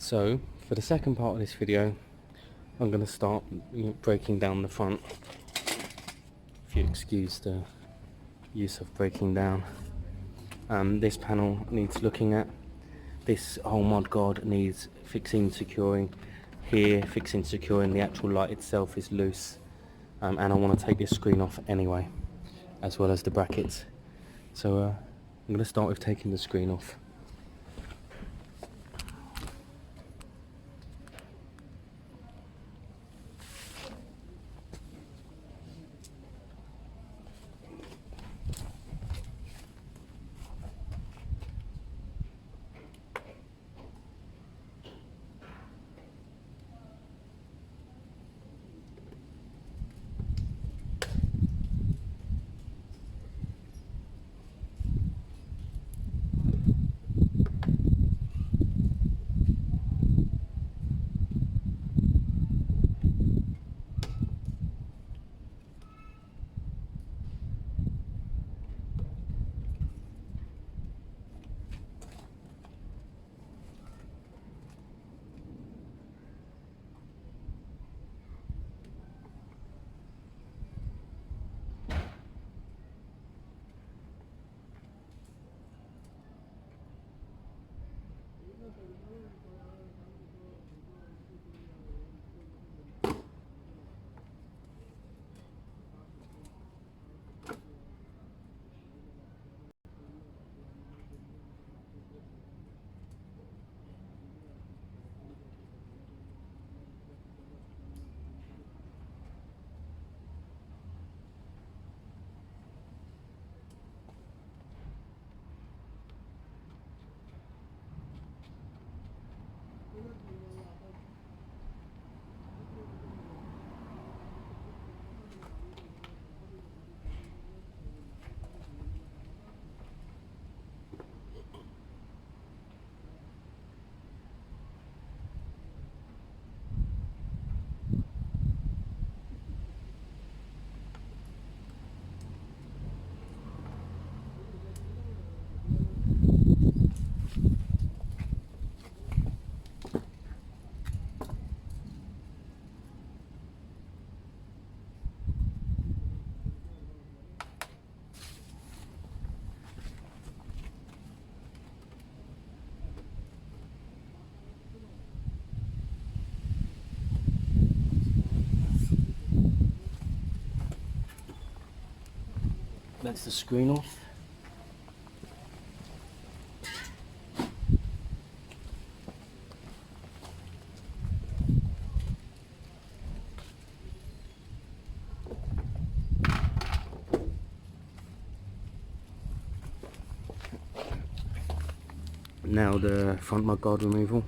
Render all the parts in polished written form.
So for the second part of this video, I'm going to start breaking down the front. If you excuse the use of breaking down. This panel needs looking at. This whole mud guard needs fixing, securing. Here, fixing, securing. The actual light itself is loose, and I want to take this screen off anyway, as well as the brackets. So I'm going to start with taking the screen off. That's the screen off. Now the front mudguard removal.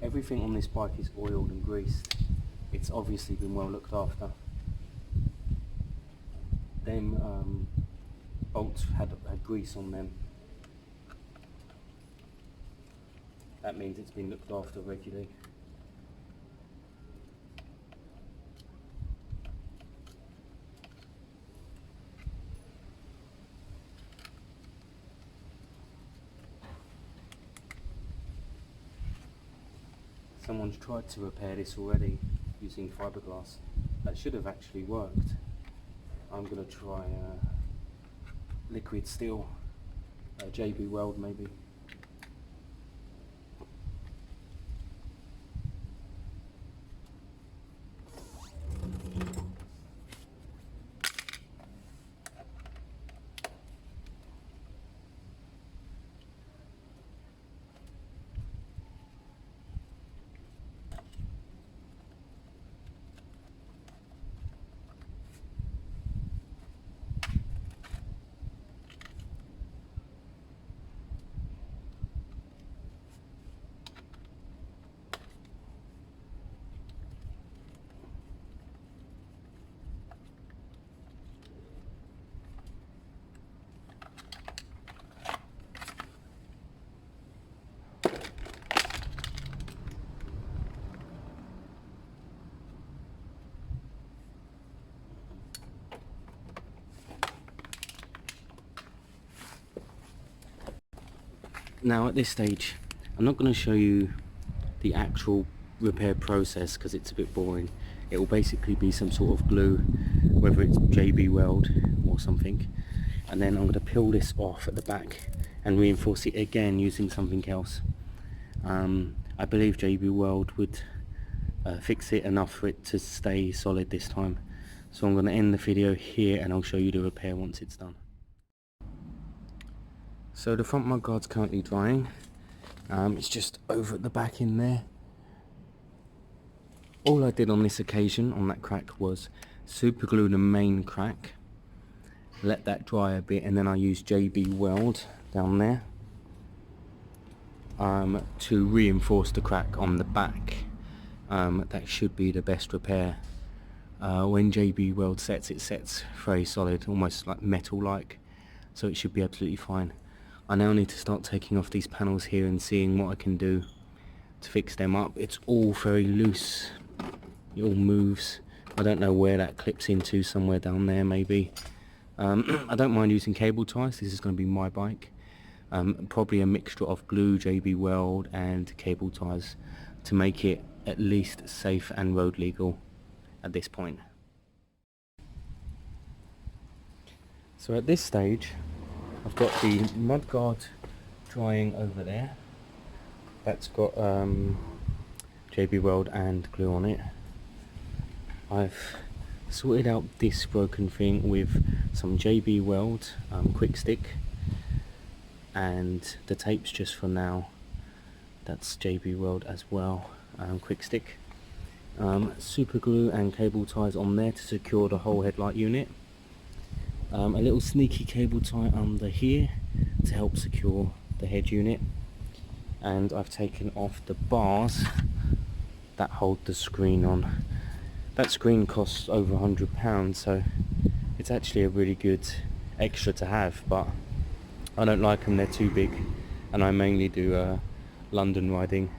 Everything on this bike is oiled and greased. It's obviously been well looked after. Them bolts had grease on them. That means it's been looked after regularly. Someone's tried to repair this already using fiberglass. That should have actually worked. I'm going to try liquid steel, JB Weld maybe. Now at this stage, I'm not going to show you the actual repair process because it's a bit boring. It will basically be some sort of glue, whether it's JB Weld or something, and then I'm going to peel this off at the back and reinforce it again using something else. I believe JB Weld would fix it enough for it to stay solid this time. So I'm going to end the video here and I'll show you the repair once it's done. So the front mudguard's currently drying. It's just over at the back in there. All I did on this occasion, on that crack, was super glue the main crack, let that dry a bit, and then I used JB Weld down there to reinforce the crack on the back. That should be the best repair. When JB Weld sets, it sets very solid, almost like metal-like, so it should be absolutely fine. I now need to start taking off these panels here and seeing what I can do to fix them up. It's all very loose, it all moves. I don't know where that clips into, somewhere down there maybe. I don't mind using cable ties. This is going to be my bike. Probably a mixture of glue, JB Weld and cable ties to make it at least safe and road legal at this point. So at this stage I've got the mudguard drying over there. That's got JB Weld and glue on it. I've sorted out this broken thing with some JB Weld quick stick, and the tapes just for now. That's JB Weld as well, quick stick. Super glue and cable ties on there to secure the whole headlight unit. A little sneaky cable tie under here to help secure the head unit, and I've taken off the bars that hold the screen on. That screen costs over £100, so it's actually a really good extra to have, but I don't like them, they're too big, and I mainly do London riding.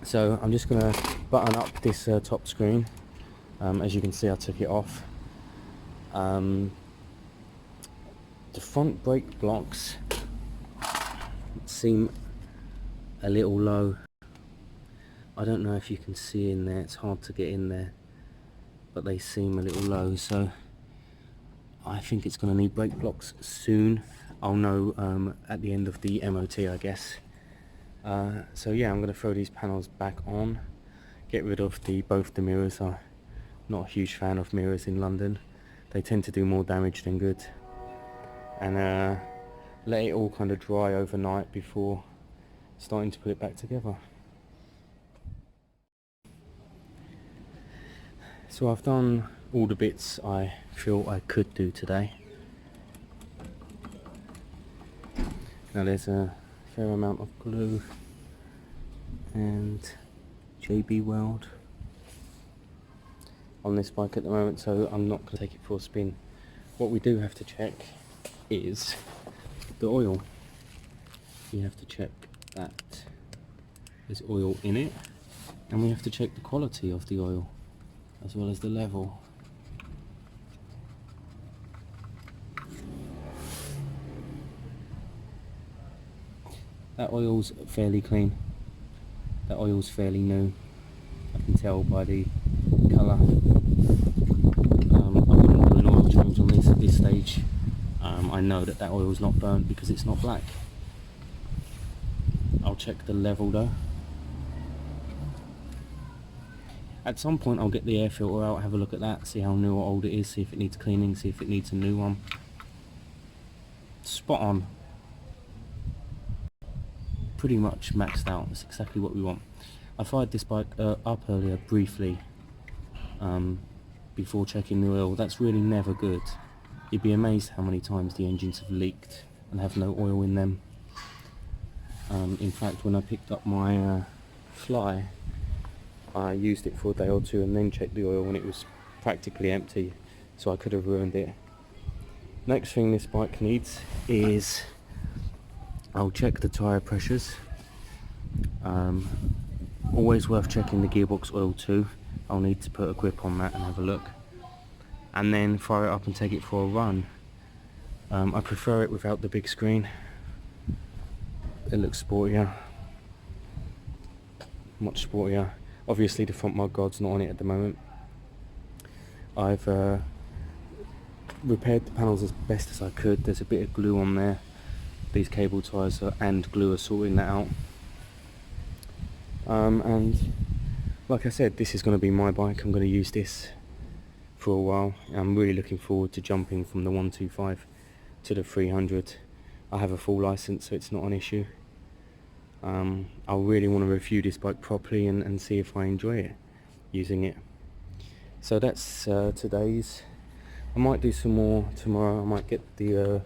So I'm just going to button up this top screen. As you can see, I took it off. The front brake blocks seem a little low. I don't know if you can see in there, it's hard to get in there, but they seem a little low, so I think it's going to need brake blocks soon. I'll know at the end of the MOT, I guess. So yeah, I'm going to throw these panels back on, get rid of both the mirrors. I'm not a huge fan of mirrors in London. They tend to do more damage than good. And let it all kind of dry overnight before starting to put it back together. So I've done all the bits I feel I could do today. Now there's a fair amount of glue and JB Weld on this bike at the moment, so I'm not going to take it for a spin. What we do have to check is the oil. We have to check that there's oil in it, and we have to check the quality of the oil as well as the level. That oil's fairly clean. That oil's fairly new. I can tell by the colour. I wouldn't do an oil change on this at this stage. I know that oil's not burnt because it's not black. I'll check the level though. At some point I'll get the air filter out, have a look at that, see how new or old it is, see if it needs cleaning, see if it needs a new one. Spot on. Pretty much maxed out, that's exactly what we want. I fired this bike up earlier briefly before checking the oil. That's really never good. You'd be amazed how many times the engines have leaked and have no oil in them. In fact, when I picked up my Fly, I used it for a day or two and then checked the oil and it was practically empty, so I could have ruined it. Next thing this bike needs is, I'll check the tyre pressures. Always worth checking the gearbox oil too. I'll need to put a grip on that and have a look, and then fire it up and take it for a run. I prefer it without the big screen. it looks sportier, much sportier. Obviously the front mudguard's not on it at the moment. I've repaired the panels as best as I could. There's a bit of glue on there. These cable ties and glue are sorting that out. And like I said, this is going to be my bike. I'm going to use this for a while. I'm really looking forward to jumping from the 125 to the 300. I have a full license, so it's not an issue. I really want to review this bike properly and see if I enjoy it, using it. So that's today's. I might do some more tomorrow. I might get the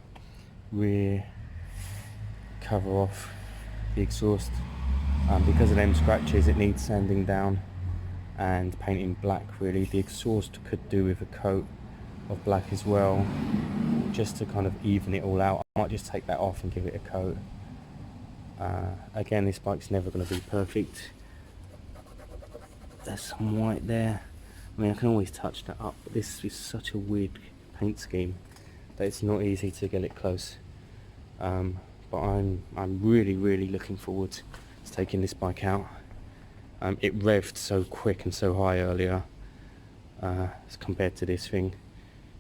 rear cover off, the exhaust. Because of them scratches, it needs sanding down and painting black really. The exhaust could do with a coat of black as well, just to kind of even it all out. I might just take that off and give it a coat. Again, this bike's never going to be perfect. There's some white there. I mean, I can always touch that up, but this is such a weird paint scheme that it's not easy to get it close. But I'm really looking forward to taking this bike out. It revved so quick and so high earlier as compared to this thing,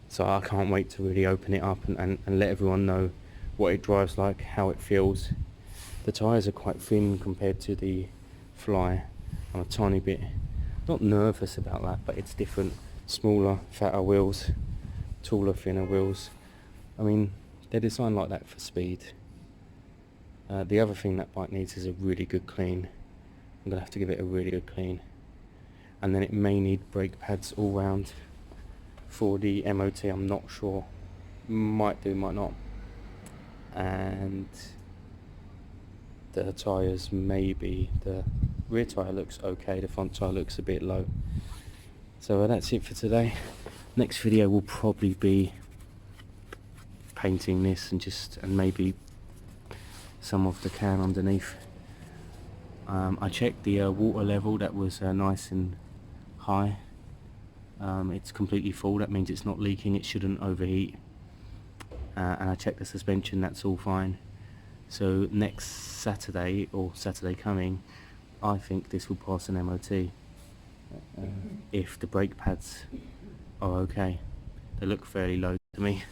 so I can't wait to really open it up and let everyone know what it drives like, how it feels. The tyres are quite thin compared to the Fly. I'm a tiny bit not nervous about that, but it's different. Smaller, fatter wheels, taller, thinner wheels. I mean, they're designed like that for speed. The other thing that bike needs is a really good clean. I'm going to have to give it a really good clean. And then it may need brake pads all round for the MOT, I'm not sure. Might do, might not. And the tyres, maybe. The rear tyre looks okay, the front tyre looks a bit low. So that's it for today. Next video will probably be painting this and maybe some of the can underneath. I checked the water level, that was nice and high. It's completely full, that means it's not leaking, it shouldn't overheat. And I checked the suspension, that's all fine. So next Saturday, or Saturday coming, I think this will pass an MOT. If the brake pads are okay. They look fairly low to me.